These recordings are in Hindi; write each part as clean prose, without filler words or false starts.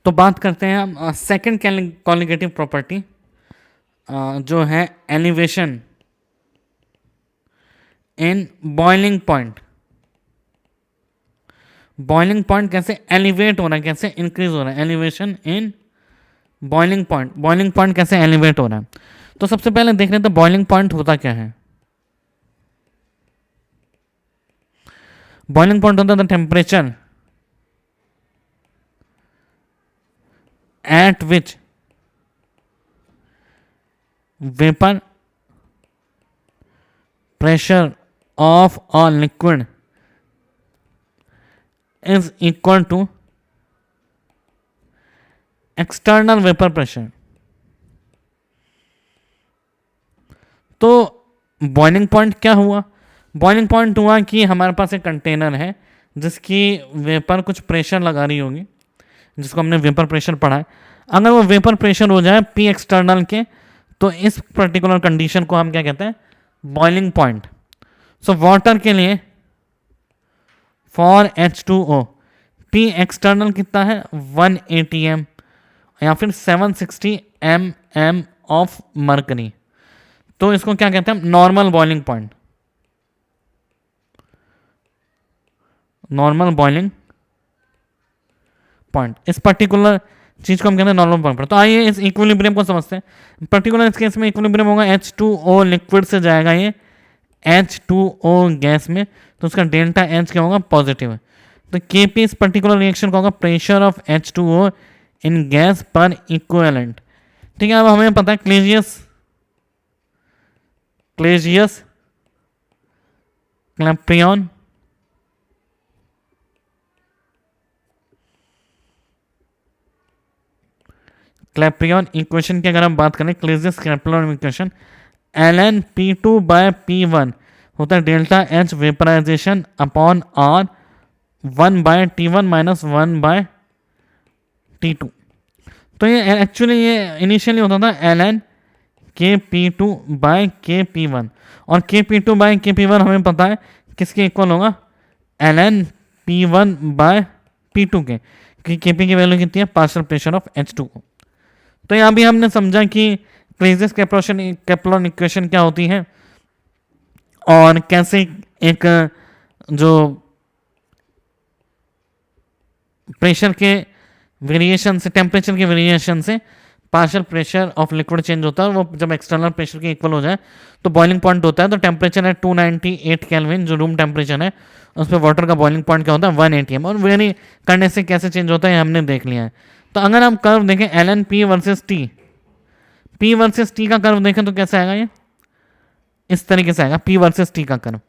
तो बात करते हैं हम सेकंड कॉलिगेटिव प्रॉपर्टी जो है elevation in boiling point. Boiling point कैसे एलिवेट हो रहा है, कैसे इंक्रीज हो रहा है, elevation in boiling point. Boiling point कैसे एलिवेट हो रहा है, तो सबसे पहले देख रहे हैं तो बॉइलिंग पॉइंट होता क्या है। बॉइलिंग पॉइंट होता है the temperature at which vapour pressure of a liquid is equal to external vapor pressure। तो बॉइलिंग पॉइंट क्या हुआ, बॉइलिंग पॉइंट हुआ कि हमारे पास एक कंटेनर है जिसकी वेपर कुछ प्रेशर लगा रही होगी, जिसको हमने वेपर प्रेशर पढ़ा है। अगर वो वेपर प्रेशर हो जाए पी एक्सटर्नल के, तो इस पर्टिकुलर कंडीशन को हम क्या कहते हैं, बॉइलिंग पॉइंट। सो वाटर के लिए फॉर H2O पी एक्सटर्नल कितना है 1 ATM या फिर 760 mm ऑफ मर्करी। तो इसको क्या कहते हैं, normal boiling point. Normal boiling point इस पर्टिकुलर चीज को हम कहते हैं नॉर्मल पॉइंट। तो आइए इस इक्विलिब्रियम को समझते हैं। पर्टिकुलर इस केस में इक्विलिब्रियम होगा H2O लिक्विड से जाएगा ये H2O गैस में, तो उसका डेल्टा H क्या होगा, पॉजिटिव है। तो Kp इस पर्टिकुलर रिएक्शन का होगा pressure of H2O in gas पर इक्विवेलेंट। ठीक है, अब हमें पता है क्लेजियस क्लैम्पियन क्लैम्पियन इक्वेशन की अगर हम बात करें, Clausius Clapeyron equation ln P2 by P1 होता है delta H vaporisation upon R 1 by T1 minus 1 by T2। तो ये एक्चुअली ये इनिशियली होता था ln Kp2 बाय Kp1, और Kp2 बाय Kp1 हमें पता है किसके इक्वल होगा, ln P1 बाय P2 के, क्योंकि Kp की वैल्यू कितनी है, पार्शियल प्रेशर ऑफ H2O। तो यहाँ भी हमने समझा कि क्लेजियस कैप्लॉन इक्वेशन क्या होती है और कैसे एक जो प्रेशर के वेरिएशन से, टेम्परेचर के वेरिएशन से partial pressure of liquid change होता है। वो जब एक्सटर्नल प्रेशर के इक्वल हो जाए तो बॉइलिंग पॉइंट होता है। तो टेम्परेचर है 298 केल्विन जो रूम टेम्परेचर है, उस पर वाटर का बॉइलिंग पॉइंट क्या होता है 1 ATM। और वेरी करने से कैसे चेंज होता है हमने देख लिया है। तो अगर हम कर्व देखें ln P versus T, P versus T का कर्व देखें तो कैसे आएगा, ये इस तरीके से आएगा P वर्सेस T का कर्व।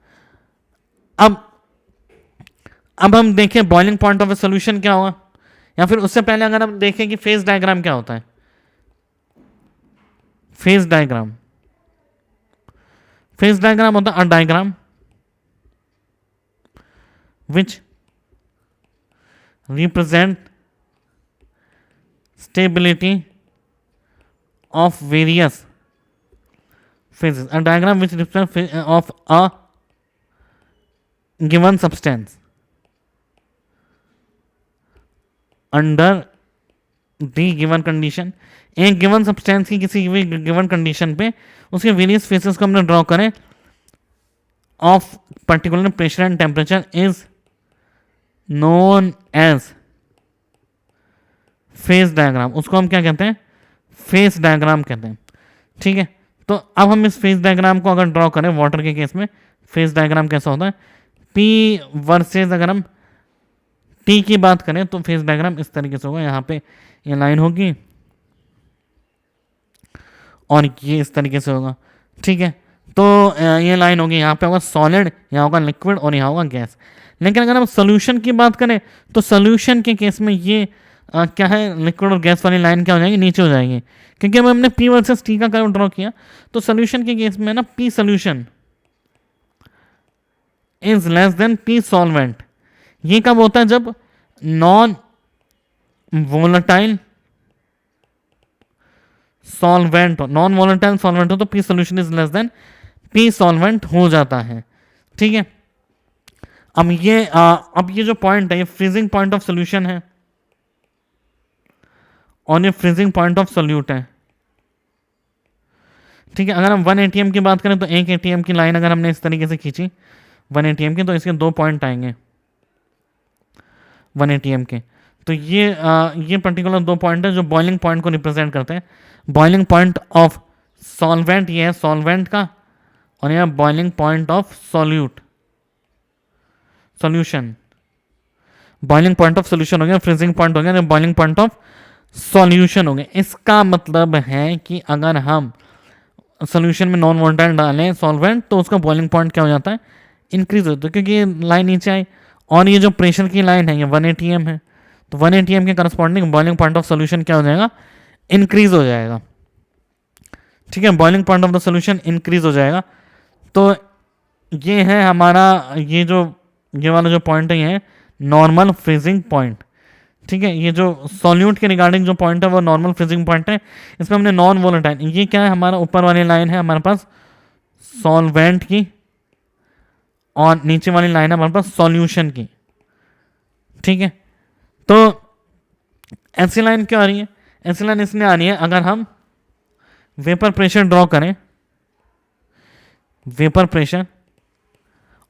अब हम देखें boiling point of a solution क्या होगा, या फिर उससे पहले अगर हम देखें कि फेज डायग्राम क्या होता है। फेज डायग्राम होता है a diagram which represent stability of various phases, a diagram which represents of a given substance under the given condition। एक गिवन सब्सटेंस की किसी भी गिवन कंडीशन पे उसके वेरियस फेसेस को हमने ड्रॉ करें of particular pressure and temperature is known as phase diagram. उसको हम क्या कहते हैं, फेज डायग्राम कहते हैं। ठीक है, तो अब हम इस फेज डायग्राम को अगर ड्रॉ करें वाटर के केस में, फेज डायग्राम कैसा होता है, P वर्सेस अगर हम T की बात करें तो फेज डायग्राम इस तरीके से होगा। यहाँ पे ये लाइन होगी और ये इस तरीके से होगा। ठीक है, तो ये लाइन होगी, यहाँ पे होगा सॉलिड, यहाँ होगा लिक्विड और यहाँ होगा गैस। लेकिन अगर हम सोल्यूशन की बात करें तो सोल्यूशन के केस में ये क्या है, लिक्विड और गैस वाली लाइन क्या हो जाएगी, नीचे हो जाएगी, क्योंकि अब हमने P वर्सेस T का कर्व ड्रॉ किया। तो सोल्यूशन के केस में ना P solution is less then P solvent. ये कब होता है, जब नॉन वोलेटाइल सॉल्वेंट हो, नॉन वोलेटाइल सॉल्वेंट हो तो P solution is less then P solvent हो जाता है। ठीक है, अब ये जो पॉइंट है ये फ्रीजिंग पॉइंट ऑफ सोल्यूशन है। और ये फ्रीजिंग पॉइंट ऑफ सोल्यूट है। ठीक है, अगर हम 1 ATM की बात करें तो एक ATM की लाइन अगर हमने इस तरीके से खींची 1 ATM की, तो इसके 2 पॉइंट आएंगे 1 ATM के। तो ये पर्टिकुलर 2 पॉइंट है जो बॉइलिंग पॉइंट को रिप्रेजेंट करते हैं। बॉइलिंग पॉइंट ऑफ सॉल्वेंट ये है सॉल्वेंट का, और यह boiling point of solution. Boiling point of solution हो गया, फ्रीजिंग पॉइंट हो गया, बॉइलिंग पॉइंट ऑफ सॉल्यूशन हो गया। इसका मतलब है कि अगर हम सोल्यूशन में नॉन वोलेटाइल डालें सॉल्वेंट, तो उसका बॉइलिंग पॉइंट क्या हो जाता है, इंक्रीज होता है, क्योंकि ये लाइन नीचे आई और ये जो प्रेशर की लाइन है ये 1 ATM है, तो 1 ATM के corresponding boiling point of solution क्या हो जाएगा, इंक्रीज हो जाएगा। ठीक है, boiling point of the solution increase हो जाएगा। तो ये है हमारा ये वाला जो पॉइंट है ये है नॉर्मल फ्रीजिंग पॉइंट। ठीक है, ये जो सॉल्यूट के रिगार्डिंग जो पॉइंट है वो नॉर्मल फ्रीजिंग पॉइंट है। इसमें हमने नॉन वोलेटाइल, ये क्या है, हमारा ऊपर वाली लाइन है हमारे पास सॉल्वेंट की, और नीचे वाली लाइन है हमारे पास सॉल्यूशन की। ठीक है, तो ऐसी लाइन क्यों आ रही है, ऐसी लाइन इसलिए आ रही है अगर हम वेपर प्रेशर ड्रॉ करें, वेपर प्रेशर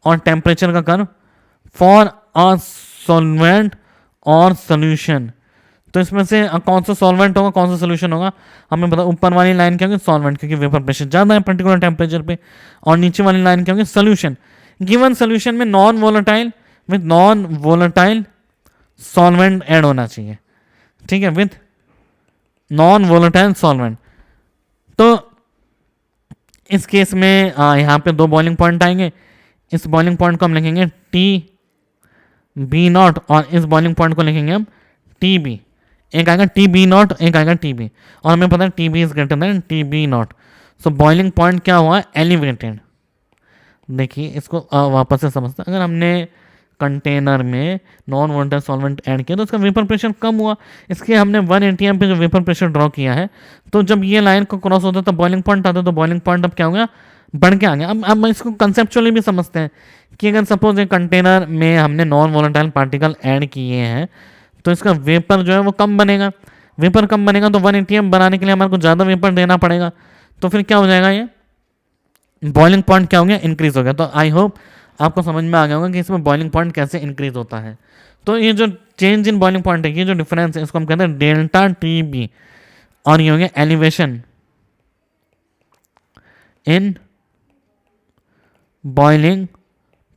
और टेम्परेचर का कर्व फॉर अ सॉल्वेंट और सोल्यूशन, तो इसमें से कौन सा सॉल्वेंट होगा कौन सा सोल्यूशन होगा, हमें पता ऊपर वाली लाइन क्या होगी सॉल्वेंट, क्योंकि वेपर प्रेशर ज़्यादा है पर्टिकुलर टेम्परेचर पे, और नीचे वाली लाइन क्या होगी सोल्यूशन। गिवन सोल्यूशन में नॉन वोलेटाइल सॉल्वेंट ऐड होना चाहिए। ठीक है, विथ नॉन वोलेटाइल सॉल्वेंट। तो इस केस में यहाँ पे 2 बॉइलिंग पॉइंट आएंगे। इस बॉइलिंग पॉइंट को हम लिखेंगे TB0 और इस बॉइलिंग पॉइंट को लिखेंगे हम TB। एक आएगा TB0, एक आएगा TB, और हमें पता है TB is greater then TB0। So boiling point क्या हुआ, एलिवेटेड। देखिए इसको वापस से समझते हैं, अगर हमने कंटेनर में नॉन वोलेटाइल सॉल्वेंट ऐड किया तो उसका वेपर प्रेशर कम हुआ, इसके हमने 1 ATM पे जो वेपर प्रेशर ड्रॉ किया है, तो जब ये लाइन को क्रॉस होता है तो बॉइलिंग पॉइंट आता है, तो बॉइलिंग पॉइंट अब क्या हो गया, बढ़ के आ गया। अब इसको कंसेप्चुअली भी समझते हैं कि अगर सपोज एक कंटेनर में हमने नॉन वोलेटाइल पार्टिकल ऐड किए हैं तो इसका वेपर जो है वो कम बनेगा। वेपर कम बनेगा तो 1 ATM बनाने के लिए हमारे को ज़्यादा वेपर देना पड़ेगा, तो फिर क्या हो जाएगा, ये बॉइलिंग पॉइंट क्या हो गया, इंक्रीज हो गया। तो आई होप आपको समझ में आ गया होगा कि इसमें बॉइलिंग पॉइंट कैसे इंक्रीज होता है। तो ये जो चेंज इन बॉइलिंग पॉइंट है, ये जो डिफरेंस है, इसको हम कहते हैं डेल्टा TB, और ये हो गया elevation in boiling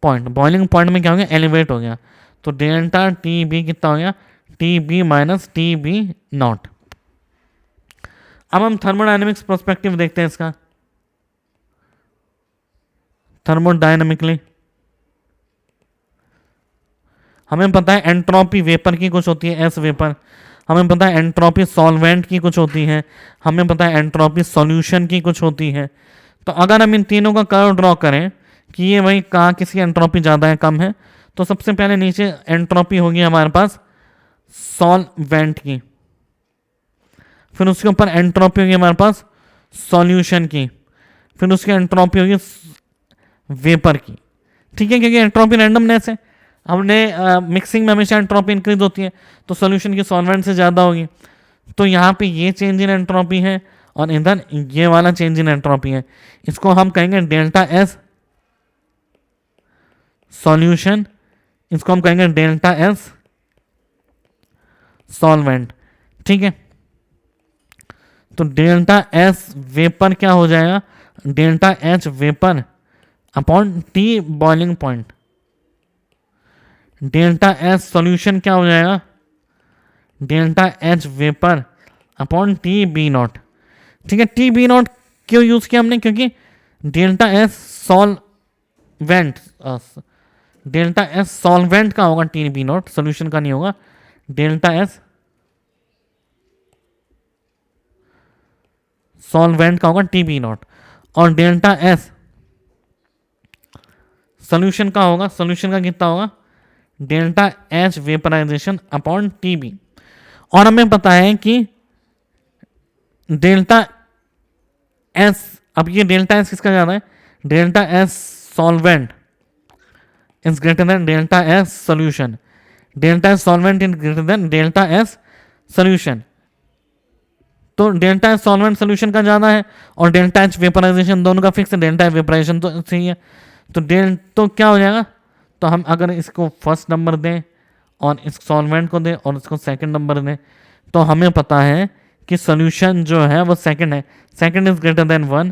point. Boiling point में क्या हो गया, एलिवेट हो गया, तो डेल्टा TB कितना हो गया, TB माइनस TB0। अब हम थर्मोडायनेमिक्स पर्सपेक्टिव देखते हैं इसका। थर्मोडायनेमिकली हमें पता है एंट्रोपी वेपर की कुछ होती है, एस वेपर, हमें पता है एंट्रोपी सॉल्वेंट की कुछ होती है, हमें पता है एंट्रोपी सॉल्यूशन की कुछ होती है। तो अगर हम इन तीनों का कर्व ड्रॉ करें कि ये वही कहाँ किसकी एंट्रोपी ज़्यादा है कम है, तो सबसे पहले नीचे एंट्रोपी होगी हमारे पास सॉल्वेंट की, फिर उसके ऊपर एंट्रोपी होगी हमारे पास सॉल्यूशन की, फिर उसकी एंट्रोपी होगी वेपर की। ठीक है, क्योंकि एंट्रोपी रैंडमनेस है, हमने मिक्सिंग में हमेशा एंट्रोपी इंक्रीज होती है, तो सॉल्यूशन की सॉल्वेंट से ज़्यादा होगी। तो यहाँ पे ये चेंज इन एंट्रोपी है और इधर ये वाला चेंज इन एंट्रोपी है, इसको हम कहेंगे डेल्टा S सॉल्यूशन, इसको हम कहेंगे डेल्टा S सॉल्वेंट। ठीक है, तो डेल्टा S वेपर क्या हो जाएगा, delta H vapour upon T boiling point. Delta S solution क्या हो जाएगा, delta H vapour upon TB0। ठीक है, TB0 क्यों यूज किया हमने, क्योंकि delta S solvent, delta S solvent का होगा TB0, सॉल्यूशन का नहीं होगा। डेल्टा S सॉल्वेंट का होगा TB0, और डेल्टा S सॉल्यूशन का होगा, सॉल्यूशन का कितना होगा, delta H vaporisation upon TB। और हमें पता है कि डेल्टा S, अब ये डेल्टा S किसका ज़्यादा है, delta S solvent is greater then delta S solution, delta S solvent is greater then delta S solution. तो डेल्टा एच सॉल्वेंट सोल्यूशन का ज़्यादा है और डेल्टा एच वेपराइजेशन दोनों का फिक्स है, डेल्टा एच वेपराइजेशन तो सही है। तो क्या हो जाएगा, तो हम अगर इसको फर्स्ट नंबर दें और इस सॉल्वेंट को दें और इसको सेकंड नंबर दें, तो हमें पता है कि सोल्यूशन जो है वो सेकंड है, सेकंड इज ग्रेटर देन 1,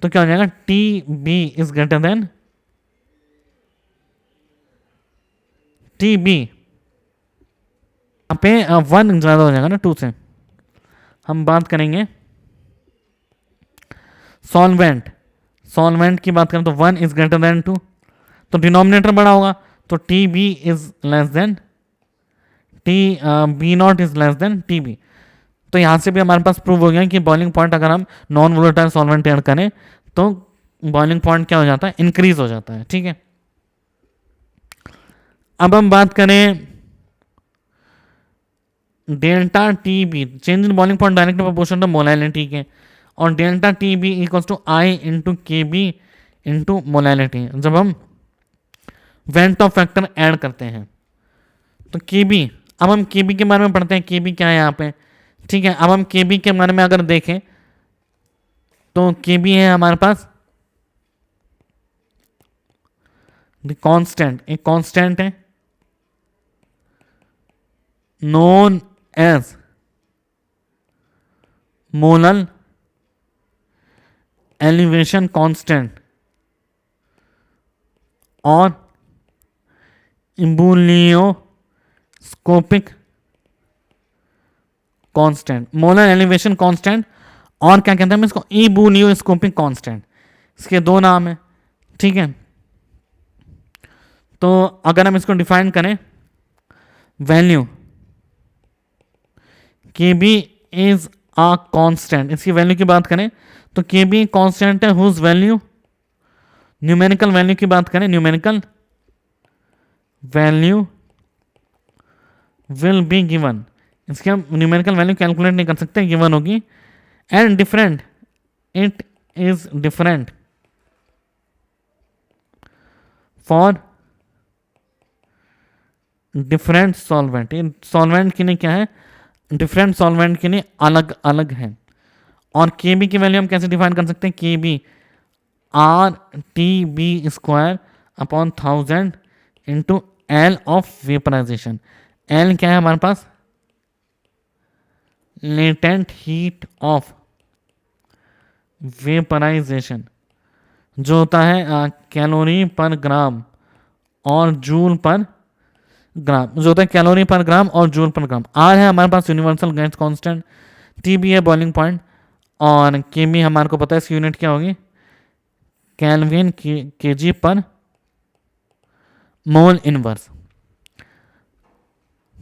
तो क्या हो जाएगा, T B is greater than T B. यहाँ पे 1 ज़्यादा हो जाएगा ना 2 से। हम बात करेंगे सॉल्वेंट, सॉल्वेंट की बात करें तो 1 इज ग्रेटर देन 2, तो डिनोमिनेटर बड़ा होगा, तो T B is less than T B not is less than T B. तो यहाँ से भी हमारे पास प्रूव हो गया कि बॉइलिंग पॉइंट अगर हम नॉन वोलेटाइल सॉल्वेंट ऐड करें तो बॉइलिंग पॉइंट क्या हो जाता है, इंक्रीज हो जाता है। ठीक है, अब हम बात करें delta T B, change in boiling point direct proportional to molality के, और delta T B equals to I into K B into molality. जब हम वेंट ऑफ फैक्टर ऐड करते हैं तो के बी, अब हम के बी के बारे में पढ़ते हैं, के बी क्या है यहाँ पे। ठीक है, अब हम के बी के बारे में अगर देखें तो के बी है हमारे पास कांस्टेंट, एक कांस्टेंट है known as molal elevation constant और ebullioscopic constant, molar elevation constant और क्या कहते हैं हम इसको, इबुलियोस्कोपिक कांस्टेंट, इसके दो नाम है। ठीक है, तो अगर हम इसको डिफाइन करें, वैल्यू के बी इज अ कांस्टेंट, इसकी वैल्यू की बात करें तो के बी कांस्टेंट है हुज वैल्यू, न्यूमेरिकल वैल्यू की बात करें, numerical value will be given, इसकी हम न्यूमेरिकल वैल्यू कैलकुलेट नहीं कर सकते, गिवन होगी। And different, it is different for different solvent, in solvent के लिए क्या है, डिफरेंट सॉल्वेंट के लिए अलग अलग है। और के बी की वैल्यू हम कैसे डिफाइन कर सकते हैं, K B R T B square upon 1000 into L of vaporization. L क्या है हमारे पास, लेटेंट हीट ऑफ वेपराइजेशन, जो होता है कैलोरी पर ग्राम और जूल पर ग्राम, जो होता है कैलोरी पर ग्राम और जूल पर ग्राम। आर है हमारे पास universal gas constant, T B है बॉइलिंग पॉइंट, और के बी हमारे को पता है इसकी यूनिट क्या होगी, केल्विन के जी पर मोल इनवर्स।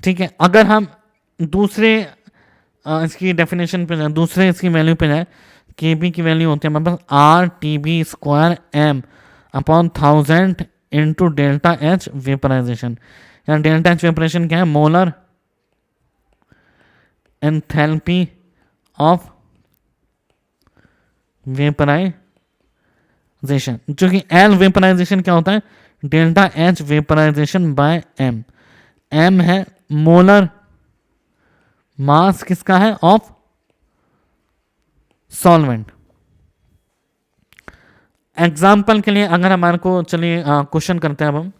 ठीक है, अगर हम दूसरे इसकी डेफिनेशन पे जाए, दूसरे इसकी वैल्यू पे जाए, के बी की वैल्यू होती है हमारे पास R T B square M upon 1000 into delta H vaporisation. या डेल्टा एच वेपराइजेशन क्या है, मोलर एंथैल्पी ऑफ वेपराइजेशन, जो कि एल वेपराइजेशन क्या होता है, delta H vaporization by M. M है मोलर मास किसका है, ऑफ सॉल्वेंट। एग्जाम्पल के लिए अगर हमारे को, चलिए क्वेश्चन करते हैं अब हम,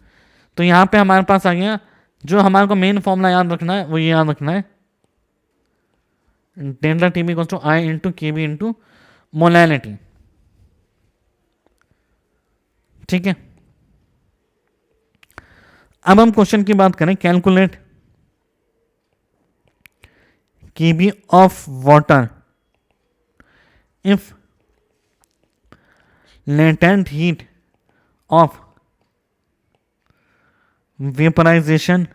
तो यहां पे हमारे पास आ गया, जो हमारे को मेन फॉर्मूला याद रखना है वो ये याद रखना है, delta T B equals to I into K B into molality. ठीक है, अब हम क्वेश्चन की बात करें, calculate K B of water if latent heat of vaporization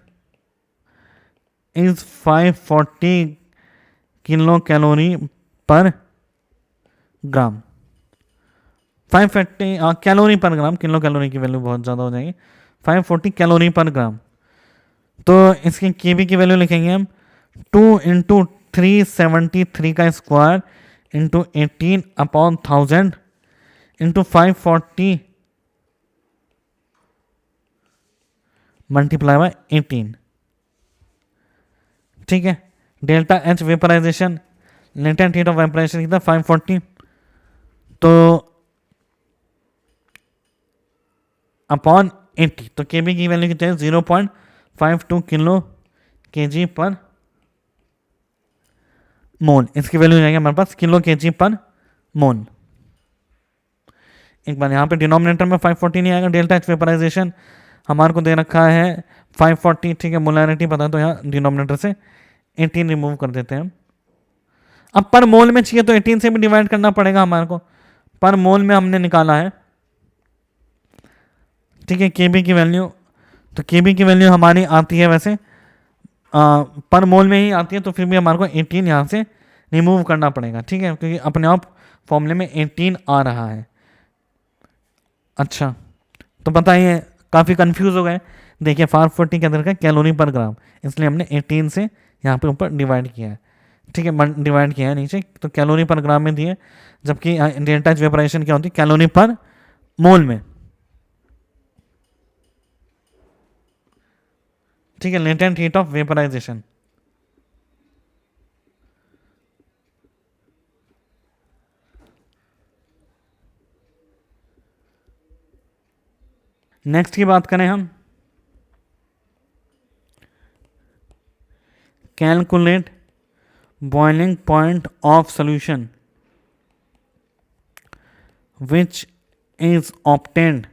is 540 kilo calorie per gram. 540 calorie per gram, kilo calorie की वैल्यू बहुत ज़्यादा हो जाएगी, 540 कैलोरी पर ग्राम। तो इसकी के बी की वैल्यू लिखेंगे हम 2 इंटू 373 का square into 18 upon 1000 into 540 multiply by 18। ठीक है, delta H vaporization latent heat of vaporization कितना 540, तो अपॉन 80, तो केबी की वैल्यू कितनी है 0.52 किलो केजी पर मोल। इसकी वैल्यू जाएगी हमारे पास किलो केजी पर मोल। एक बार यहाँ पे डिनोमिनेटर में 540 नहीं आएगा, डेल्टा एच वेपराइजेशन हमारे को दे रखा है 540, ठीक है, मोलैरिटी पता है, तो यहाँ डिनोमिनेटर से 18 रिमूव कर देते हैं। अब पर मोल में चाहिए तो 18 से भी डिवाइड करना पड़ेगा हमारे को, पर मोल में हमने निकाला है, ठीक है, केबी की वैल्यू, तो केबी की वैल्यू हमारी आती है वैसे पर मोल में ही आती है, तो फिर भी हमारे को 18 यहाँ से रिमूव करना पड़ेगा, ठीक है, क्योंकि अपने आप फॉर्मूले में 18 आ रहा है। अच्छा, तो बताइए, काफ़ी कंफ्यूज हो गए। देखिए 540 के अंदर का कैलोरी पर ग्राम, इसलिए हमने 18 से यहाँ पे ऊपर डिवाइड किया है, ठीक है, डिवाइड किया है नीचे, तो कैलोरी पर ग्राम में दिए, जबकि डेल्टा एच वेपराइजेशन क्या होती है कैलोरी पर मोल में, ठीक है, latent heat of vaporization. Next की बात करें हम, calculate boiling point of solution which is obtained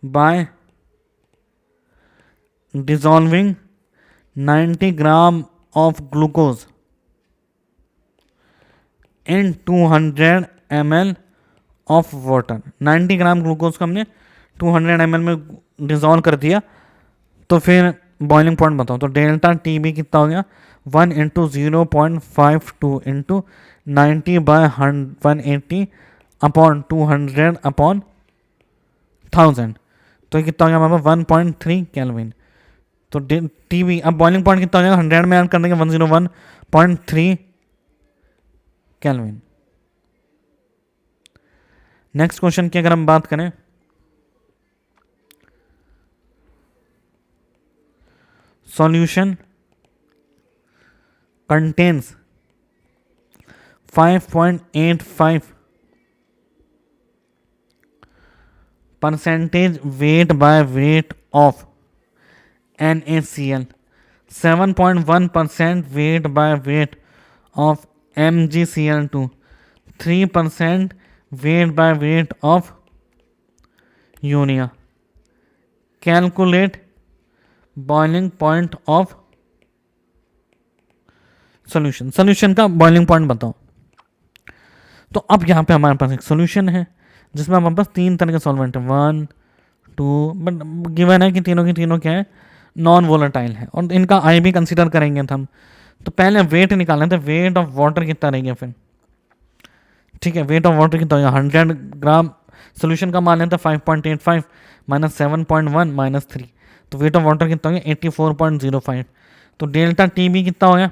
by dissolving 90 gram of glucose in 200 ml of water। 90 gram glucose को हमने 200 ml में डिजोल्व कर दिया, तो फिर बॉइलिंग पॉइंट बताओ। तो डेल्टा टी बी कितना हो गया 1 इंटू 0.52 इंटू 90/180 अपॉन 200 अपॉन 1000, तो कितना हो गया हमारे पास 1.3 केल्विन। तो टी बी, अब बॉइलिंग पॉइंट कितना हो जाएगा 100 में ऐड कर देंगे 101.3 केल्विन। नेक्स्ट क्वेश्चन की अगर हम बात करें, solution contains 5.85 percentage weight by weight of NaCl, 7.1% weight by weight of MgCl2, 3% weight by weight of urea. Calculate boiling point of solution, solution का बॉइलिंग पॉइंट बताओ। तो अब यहाँ पे हमारे पास एक सॉल्यूशन है जिसमें हमारे पास 3 तरह के सॉल्वेंट है, 1 2, बट गिवन है कि तीनों की तीनों क्या है नॉन वोलेटाइल है, और इनका आई भी कंसीडर करेंगे हम। तो पहले वेट निकालना था, वेट ऑफ वाटर कितना रहेगा फिर, ठीक है, वेट ऑफ वाटर कितना होगा 100 ग्राम, सोल्यूशन का मान लेता 5.85 माइनस 7.1 माइनस 3, तो वेट ऑफ वाटर कितना हो गया 84.05। तो डेल्टा टी बी कितना हो गया,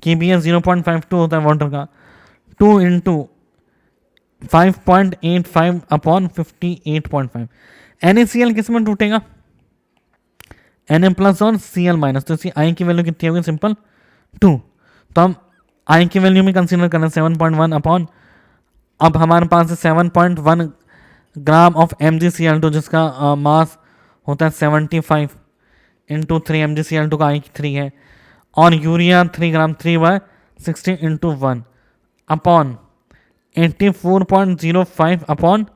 के बी एस 0.52 होता है वाटर का, 2 इंटू 5.85 अपॉन 58.5। NaCl किस में टूटेगा, Na प्लस और Cl माइनस, तो इसकी आई की वैल्यू कितनी होगी सिंपल 2, तो हम आई की वैल्यू में कंसीडर करना 7.1 अपॉन, अब हमारे पास 7.1 ग्राम ऑफ MgCl2 जिसका मास होता है 75 इंटू 3, MgCl2 का आई 3 है, और यूरिया 3 ग्राम 3/60 into 1 upon 84.05 upon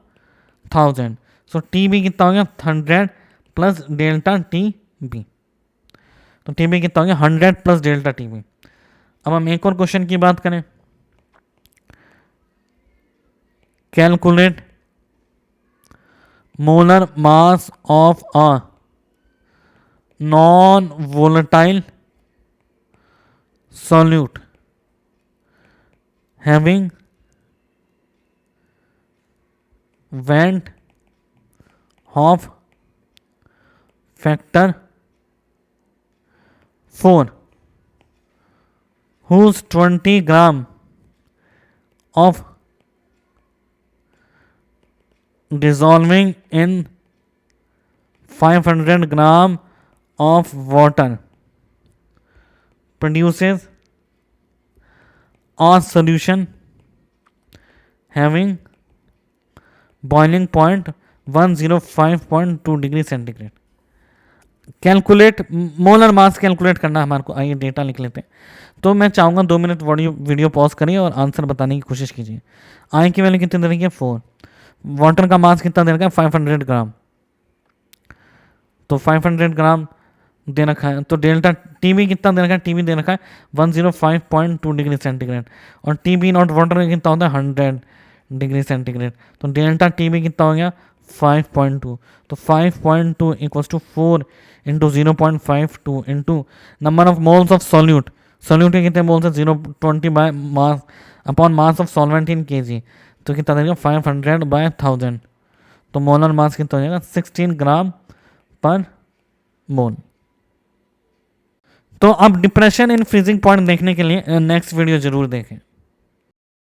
1000। So T B कितना हो गया 100 प्लस डेल्टा टी बी, तो टी बी कितना हो गया 100 प्लस डेल्टा टी बी। अब हम एक और क्वेश्चन की बात करें, calculate molar mass of a non volatile solute having Van't Hoff factor 4, whose 20 gram of dissolving in 500 gram of water produces और solution having boiling point 105.2 degree centigrade. Calculate molar mass calculate करना हमारे को, आइए डेटा लिख लेते हैं। तो मैं चाहूँगा 2 मिनट वीडियो पॉज करिए और आंसर बताने की कोशिश कीजिए। आई की वैल्यू कितनी दे रखी है 4, वाटर का मास कितना दे रखा है 500 ग्राम, तो 500 ग्राम दे रखा है। तो डेल्टा टीबी कितना दे रखा है, टीबी दे रखा है 105.2 डिग्री सेंटीग्रेड, और टीबी नॉट वाटर कितना होता है 100 डिग्री सेंटीग्रेड। तो डेल्टा टीबी कितना हो गया 5.2, तो 5.2 equals to 4 into 0.52 into number of moles of solute. Solute के कितने मोल्स है 0.20 by mass upon mass of solvent in KG, तो कितना देगा 500 बाय 1000, तो मोलर मास कितना हो जाएगा 16 ग्राम पर मोल। तो अब डिप्रेशन इन फ्रीजिंग पॉइंट देखने के लिए नेक्स्ट वीडियो जरूर देखें।